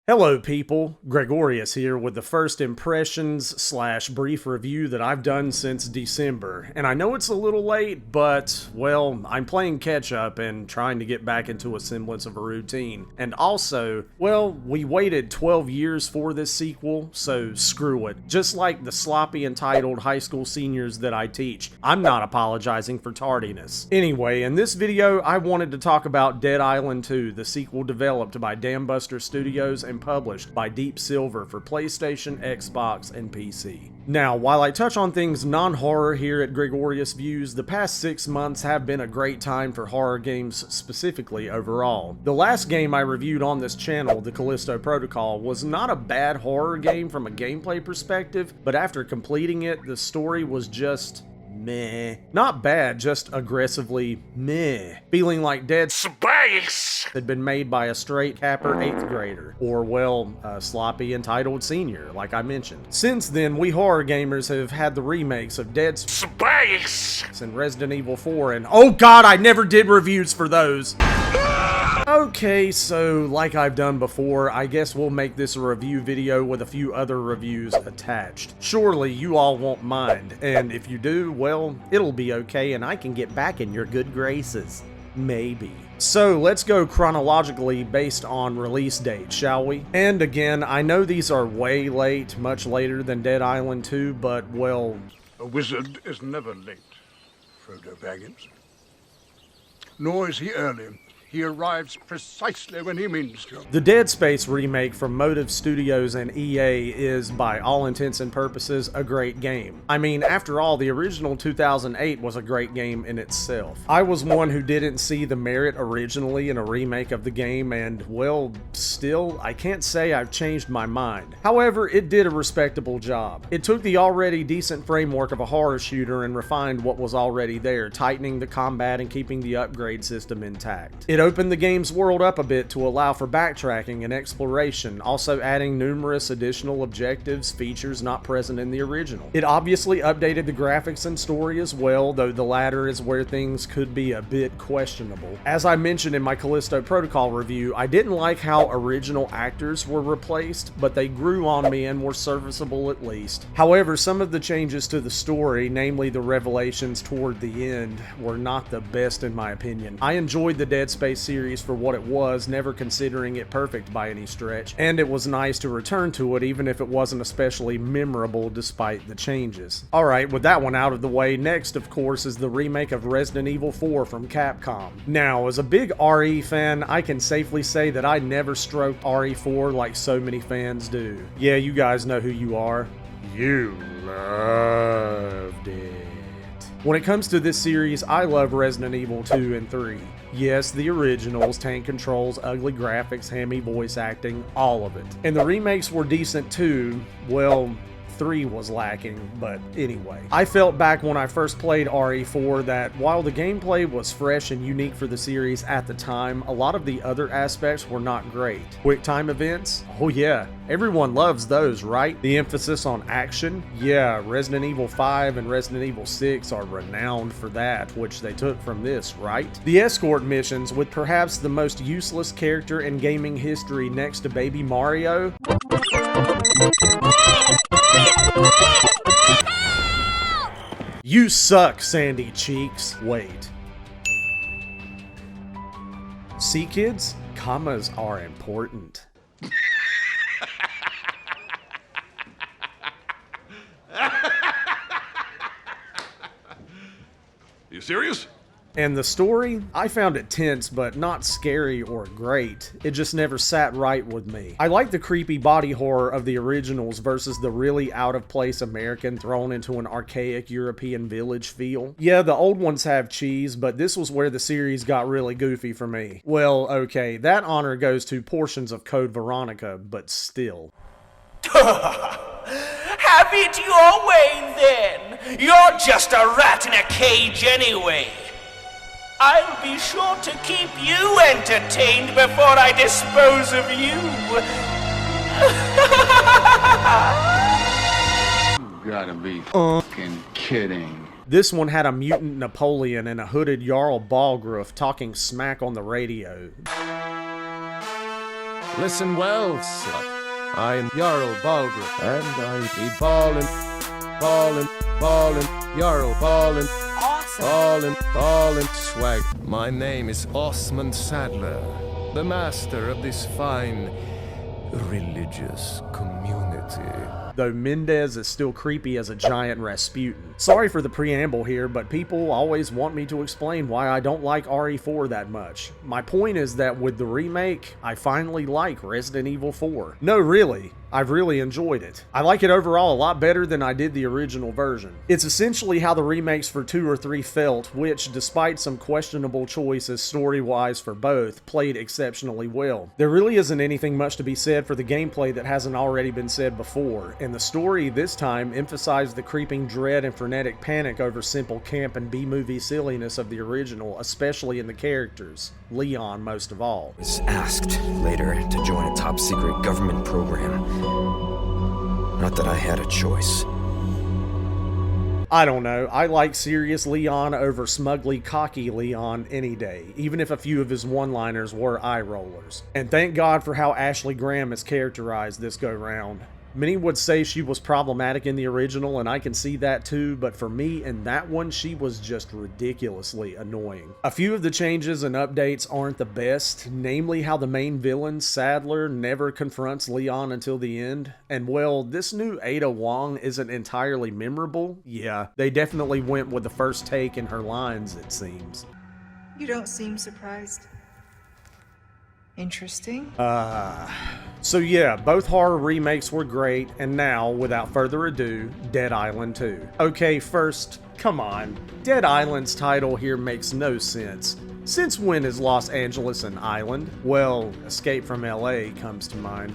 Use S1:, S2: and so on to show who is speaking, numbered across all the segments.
S1: Hello people, Gregorious here with the first impressions / brief review that I've done since December. And I know it's a little late, but, well, I'm playing catch up and trying to get back into a semblance of a routine. And also, well, we waited 12 years for this sequel, so screw it. Just like the sloppy entitled high school seniors that I teach, I'm not apologizing for tardiness. Anyway, in this video, I wanted to talk about Dead Island 2, the sequel developed by Dambuster Studios and published by Deep Silver for PlayStation, Xbox, and PC. Now, while I touch on things non-horror here at Gregorious Views, the past 6 months have been a great time for horror games specifically overall. The last game I reviewed on this channel, The Callisto Protocol, was not a bad horror game from a gameplay perspective, but after completing it, the story was just meh. Not bad, just aggressively meh. Feeling like Dead Space had been made by a straight capper 8th grader. Or, well, a sloppy entitled senior, like I mentioned. Since then, we horror gamers have had the remakes of Dead Space and Resident Evil 4 and oh god, I never did reviews for those! Okay, so like I've done before, I guess we'll make this a review video with a few other reviews attached. Surely you all won't mind, and if you do, well, it'll be okay and I can get back in your good graces. Maybe. So let's go chronologically based on release date, shall we? And again, I know these are way late, much later than Dead Island 2, but well...
S2: A wizard is never late, Frodo Baggins. Nor is he early. He arrives precisely when he means to.
S1: The Dead Space remake from Motive Studios and EA is, by all intents and purposes, a great game. I mean, after all, the original 2008 was a great game in itself. I was one who didn't see the merit originally in a remake of the game, and, well, still, I can't say I've changed my mind. However, it did a respectable job. It took the already decent framework of a horror shooter and refined what was already there, tightening the combat and keeping the upgrade system intact. It opened the game's world up a bit to allow for backtracking and exploration, also adding numerous additional objectives, features not present in the original. It obviously updated the graphics and story as well, though the latter is where things could be a bit questionable. As I mentioned in my Callisto Protocol review, I didn't like how original actors were replaced, but they grew on me and were serviceable at least. However, some of the changes to the story, namely the revelations toward the end, were not the best in my opinion. I enjoyed the Dead Space series for what it was, never considering it perfect by any stretch, and it was nice to return to it even if it wasn't especially memorable despite the changes. Alright, with that one out of the way, next of course is the remake of Resident Evil 4 from Capcom. Now, as a big RE fan, I can safely say that I never stroked RE4 like so many fans do. Yeah, you guys know who you are. You loved it. When it comes to this series, I love Resident Evil 2 and 3. Yes, the originals, tank controls, ugly graphics, hammy voice acting, all of it. And the remakes were decent too. Well, 3 was lacking, but anyway. I felt back when I first played RE4 that while the gameplay was fresh and unique for the series at the time, a lot of the other aspects were not great. Quick time events? Oh yeah, everyone loves those, right? The emphasis on action? Yeah, Resident Evil 5 and Resident Evil 6 are renowned for that, which they took from this, right? The escort missions, with perhaps the most useless character in gaming history next to Baby Mario. You suck, Sandy Cheeks. Wait. See, kids? Commas are important.
S2: You serious?
S1: And the story? I found it tense, but not scary or great. It just never sat right with me. I like the creepy body horror of the originals versus the really out-of-place American thrown into an archaic European village feel. Yeah, the old ones have cheese, but this was where the series got really goofy for me. Well, okay, that honor goes to portions of Code Veronica, but still.
S3: Have it your way, then. You're just a rat in a cage anyway. I'll be sure to keep you entertained before I dispose of you.
S4: You gotta be fucking kidding.
S1: This one had a mutant Napoleon and a hooded Jarl Balgruuf talking smack on the radio.
S5: Listen well, slut. I am Jarl Balgruuf, and I be ballin', Jarl ballin', ballin', swag. My name is Osmond Sadler, the master of this fine religious community.
S1: Though Mendez is still creepy as a giant Rasputin. Sorry for the preamble here, but people always want me to explain why I don't like RE4 that much. My point is that with the remake, I finally like Resident Evil 4. No, really. I've really enjoyed it. I like it overall a lot better than I did the original version. It's essentially how the remakes for 2 or 3 felt, which, despite some questionable choices story-wise for both, played exceptionally well. There really isn't anything much to be said for the gameplay that hasn't already been said before, and the story this time emphasized the creeping dread and frenetic panic over simple camp and B-movie silliness of the original, especially in the characters, Leon most of all.
S6: Was asked later to join a top-secret government program. Not that I had a choice.
S1: I don't know, I like serious Leon over smugly cocky Leon any day, even if a few of his one-liners were eye-rollers. And thank God for how Ashley Graham is characterized this go-round. Many would say she was problematic in the original, and I can see that too, but for me, in that one, she was just ridiculously annoying. A few of the changes and updates aren't the best, namely how the main villain, Sadler, never confronts Leon until the end, and well, this new Ada Wong isn't entirely memorable. Yeah, they definitely went with the first take in her lines, it seems.
S7: You don't seem surprised. Interesting.
S1: So yeah, both horror remakes were great, and now, without further ado, Dead Island 2. Okay, first, come on. Dead Island's title here makes no sense. Since when is Los Angeles an island? Well, Escape from LA comes to mind.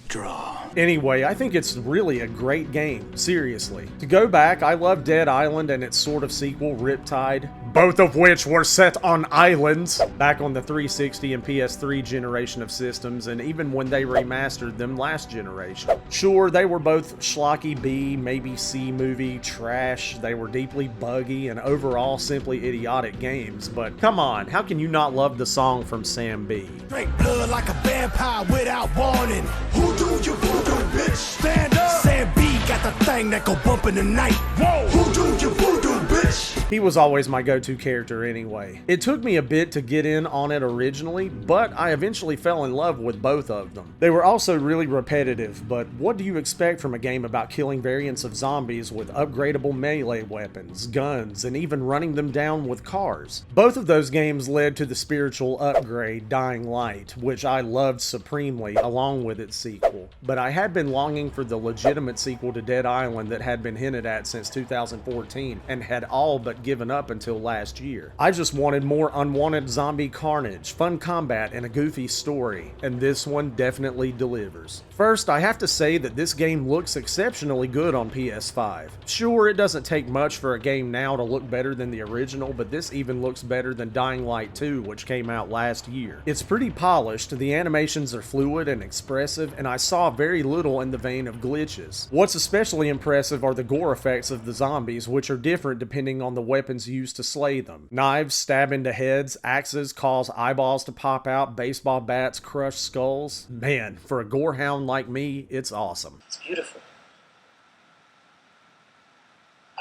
S3: Draw.
S1: Anyway, I think it's really a great game, seriously. To go back, I love Dead Island and its sort of sequel, Riptide, both of which were set on islands back on the 360 and PS3 generation of systems, and even when they remastered them last generation. Sure, they were both schlocky B, maybe C movie trash, they were deeply buggy and overall simply idiotic games, but come on, how can you not love the song from Sam B?
S8: Drink blood like a vampire without warning. Who do you voodoo, bitch? Stand up. Sam B got the thing that go bump in the night. Whoa. Who do you voodoo, bitch?
S1: He was always my go-to character anyway. It took me a bit to get in on it originally, but I eventually fell in love with both of them. They were also really repetitive, but what do you expect from a game about killing variants of zombies with upgradable melee weapons, guns, and even running them down with cars? Both of those games led to the spiritual upgrade Dying Light, which I loved supremely along with its sequel. But I had been longing for the legitimate sequel to Dead Island that had been hinted at since 2014 and had all but given up until last year. I just wanted more unwanted zombie carnage, fun combat, and a goofy story, and this one definitely delivers. First, I have to say that this game looks exceptionally good on PS5. Sure, it doesn't take much for a game now to look better than the original, but this even looks better than Dying Light 2, which came out last year. It's pretty polished, the animations are fluid and expressive, and I saw very little in the vein of glitches. What's especially impressive are the gore effects of the zombies, which are different depending on the weapons used to slay them. Knives stab into heads, axes cause eyeballs to pop out, baseball bats crush skulls. Man, for a gorehound like me, it's awesome.
S9: It's beautiful.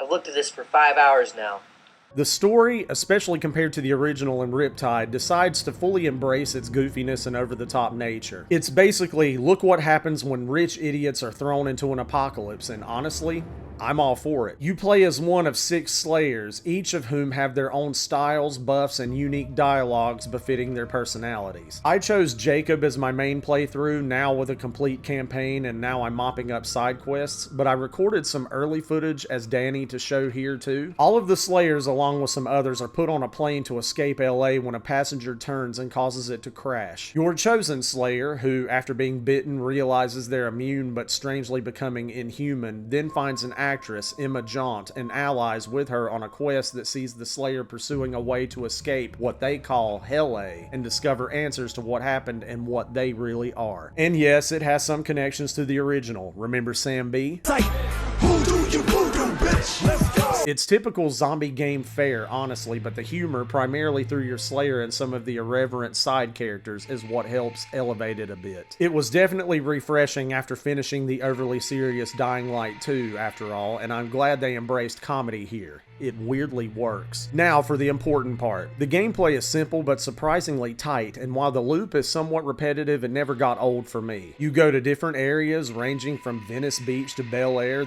S9: I've looked at this for 5 hours now.
S1: The story, especially compared to the original in Riptide, decides to fully embrace its goofiness and over-the-top nature. It's basically, look what happens when rich idiots are thrown into an apocalypse, and honestly, I'm all for it. You play as one of 6 Slayers, each of whom have their own styles, buffs, and unique dialogues befitting their personalities. I chose Jacob as my main playthrough, now with a complete campaign, and now I'm mopping up side quests, but I recorded some early footage as Danny to show here too. All of the Slayers, along with some others, are put on a plane to escape LA when a passenger turns and causes it to crash. Your chosen Slayer, who after being bitten realizes they're immune but strangely becoming inhuman, then finds an actress, Emma Jaunt, and allies with her on a quest that sees the Slayer pursuing a way to escape what they call Hell-A and discover answers to what happened and what they really are. And yes, it has some connections to the original. Remember Sam B?
S8: Who do you voodoo, bitch? bitch. Let's go.
S1: It's typical zombie game fare, honestly, but the humor, primarily through your Slayer and some of the irreverent side characters, is what helps elevate it a bit. It was definitely refreshing after finishing the overly serious Dying Light 2, after all, and I'm glad they embraced comedy here. It weirdly works. Now for the important part. The gameplay is simple but surprisingly tight, and while the loop is somewhat repetitive, it never got old for me. You go to different areas ranging from Venice Beach to Bel Air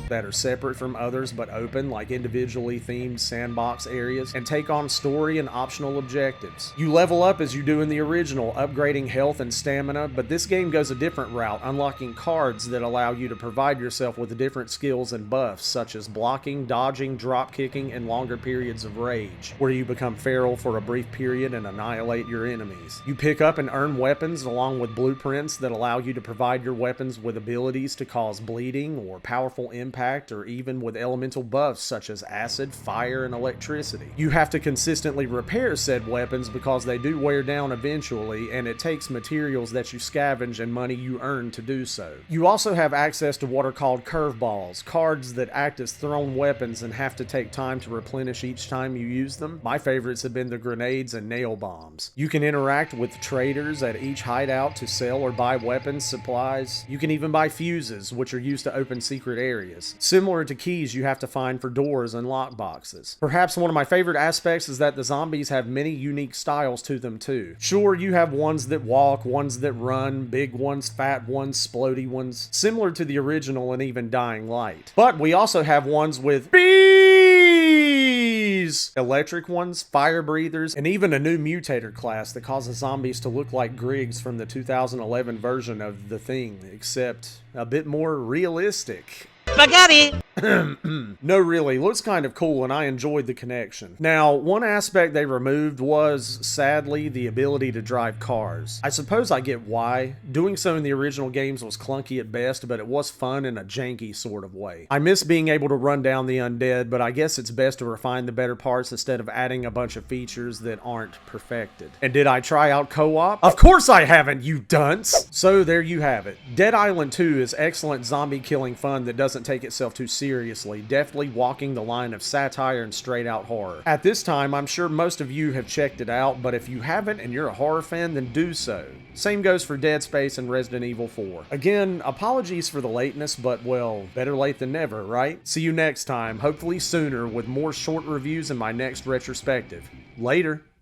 S1: that are separate from others but open, like individually themed sandbox areas, and take on story and optional objectives. You level up as you do in the original, upgrading health and stamina, but this game goes a different route, unlocking cards that allow you to provide yourself with different skills and buffs, such as blocking, dodging, drop kicking, and longer periods of rage, where you become feral for a brief period and annihilate your enemies. You pick up and earn weapons along with blueprints that allow you to provide your weapons with abilities to cause bleeding or powerful impact, or even with elemental buffs such as acid, fire, and electricity. You have to consistently repair said weapons because they do wear down eventually, and it takes materials that you scavenge and money you earn to do so. You also have access to what are called curveballs, cards that act as thrown weapons and have to take time to replenish each time you use them. My favorites have been the grenades and nail bombs. You can interact with traders at each hideout to sell or buy weapons, supplies. You can even buy fuses, which are used to open secret areas. Similar to keys you have to find for doors and lockboxes. Perhaps one of my favorite aspects is that the zombies have many unique styles to them too. Sure, you have ones that walk, ones that run, big ones, fat ones, splody ones, similar to the original and even Dying Light. But we also have ones with bees, electric ones, fire breathers, and even a new mutator class that causes zombies to look like Griggs from the 2011 version of The Thing, except a bit more realistic.
S10: Spaghetti!
S1: No, really, looks kind of cool, and I enjoyed the connection. Now, one aspect they removed was, sadly, the ability to drive cars. I suppose I get why. Doing so in the original games was clunky at best, but it was fun in a janky sort of way. I miss being able to run down the undead, but I guess it's best to refine the better parts instead of adding a bunch of features that aren't perfected. And did I try out co-op? Of course I haven't, you dunce! So there you have it. Dead Island 2 is excellent zombie killing fun that doesn't take itself too seriously, deftly walking the line of satire and straight out horror. At this time, I'm sure most of you have checked it out, but if you haven't and you're a horror fan, then do so. Same goes for Dead Space and Resident Evil 4. Again, apologies for the lateness, but well, better late than never, right? See you next time, hopefully sooner, with more short reviews in my next retrospective. Later.